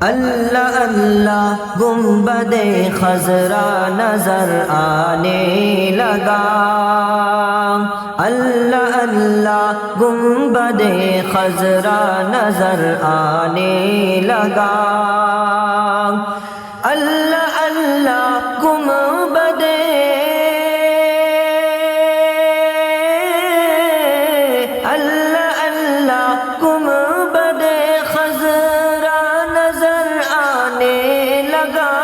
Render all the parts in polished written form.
اللہ اللہ گنبد خضرا نظر آنے لگا، اللہ اللہ گنبد خضرا نظر آنے لگا، اللہ اللہ گنبد اللہ اللہ گنبد خضرا نظر آنے لگا،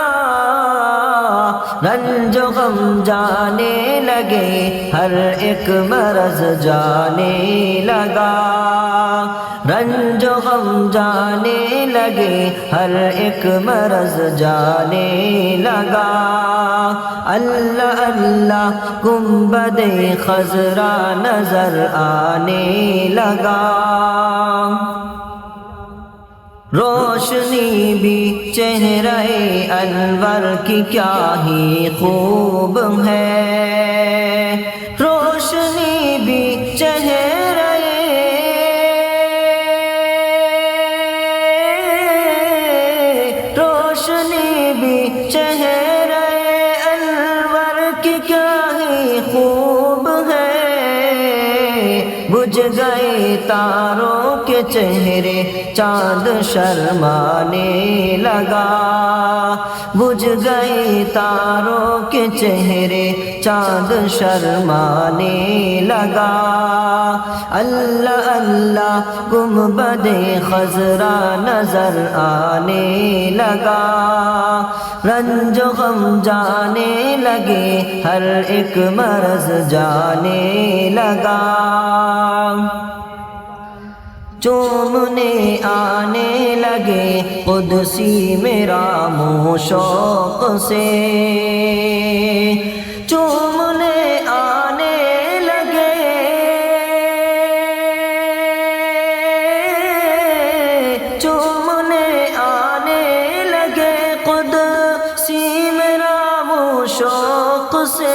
رنج و غم جانے لگے، ہر ایک مرض جانے لگا، رنج و غم جانے لگے، ہر ایک مرض جانے لگا، اللہ اللہ گنبد خضرا نظر آنے لگا، روشنی بھی چہرہ انور کی کیا ہی خوب ہے، روشنی بھی چہرہ روشنی بھی چہرہ انور کی کیا ہی خوب ہے، بجھ گئے تاروں کے چہرے چاند شرمانے لگا، بجھ گئے تاروں کے چہرے چاند شرمانے لگا، اللہ اللہ گنبد خضرا نظر آنے لگا، رنج و غم جانے لگے، ہر ایک مرض جانے لگا، چومنے آنے لگے قدسی میرا منہ شوق سے، چومنے آنے لگے، چومنے آنے لگے قدسی میرا منہ شوق سے،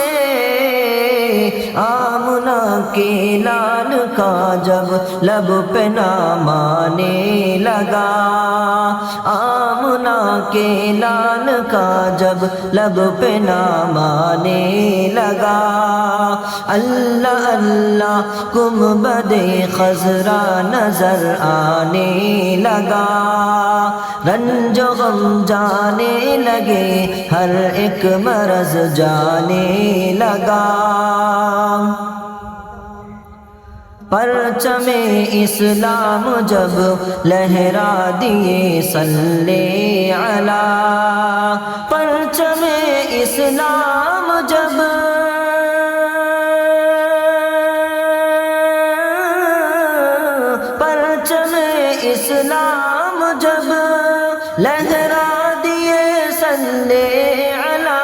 آمنہ کے لال کا جب لب پہ نام آنے لگا، آمنہ کے لال کا جب لب پہ نام آنے لگا، اللہ اللہ گنبد خضرا نظر آنے لگا، رنج و غم جانے لگے، ہر ایک مرض جانے لگا، پرچم اسلام جب لہرا دیے صلی علی، پرچم اسلام جب پرچم اسلام جب لہرا دیے صلی علی،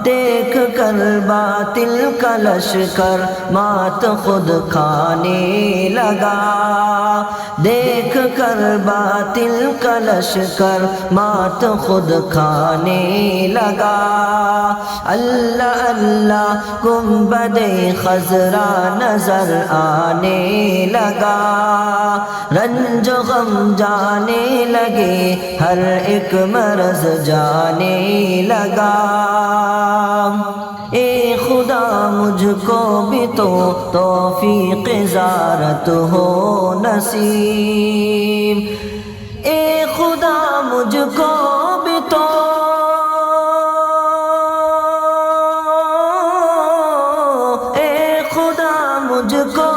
دیکھ کر باطل کا لشکر مات خود کھانے لگا، دیکھ کر باطل کا لشکر مات خود کھانے لگا، اللہ اللہ گنبد خضرا نظر آنے لگا، رنج و غم جانے لگے، ہر ایک مرض جانے لگا، اے خدا مجھ کو بھی تو توفیق زیارت ہو نصیب، اے خدا مجھ کو بھی تو اے خدا مجھ کو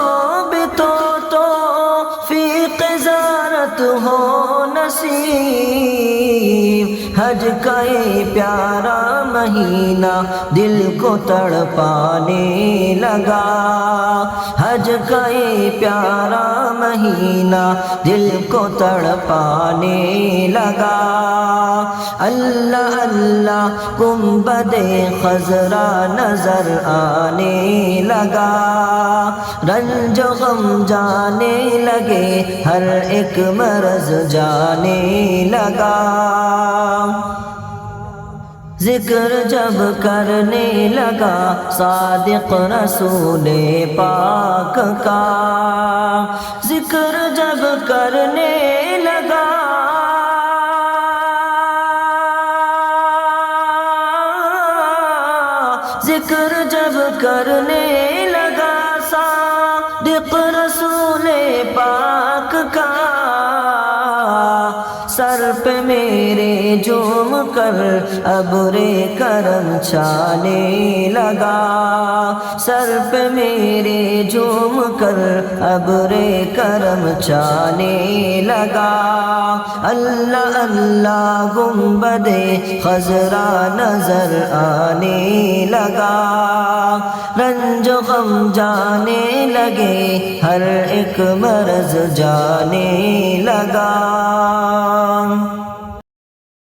بھی تو توفیق زیارت ہو نصیب، حج کا یہ پیارا مہینہ دل کو تڑپانے لگا، حج کا یہ پیارا مہینہ دل کو تڑپانے لگا، اللہ اللہ گنبد خضرا نظر آنے لگا، رنج و غم جانے لگے، ہر ایک مرض جانے لگا، ذکر جب کرنے لگا صادق رسول پاک کا، ذکر جب کرنے لگا ذکر جب کرنے لگا صادق رسول پاک کا، سر پہ میرے جھوم کر ابر کرم چھانے لگا، سر پہ میرے جھوم کر ابر کرم چھانے لگا۔ اللہ اللہ گنبد خضرا نظر آنے لگا، رنج و غم جانے لگے، ہر ایک مرض جانے لگا۔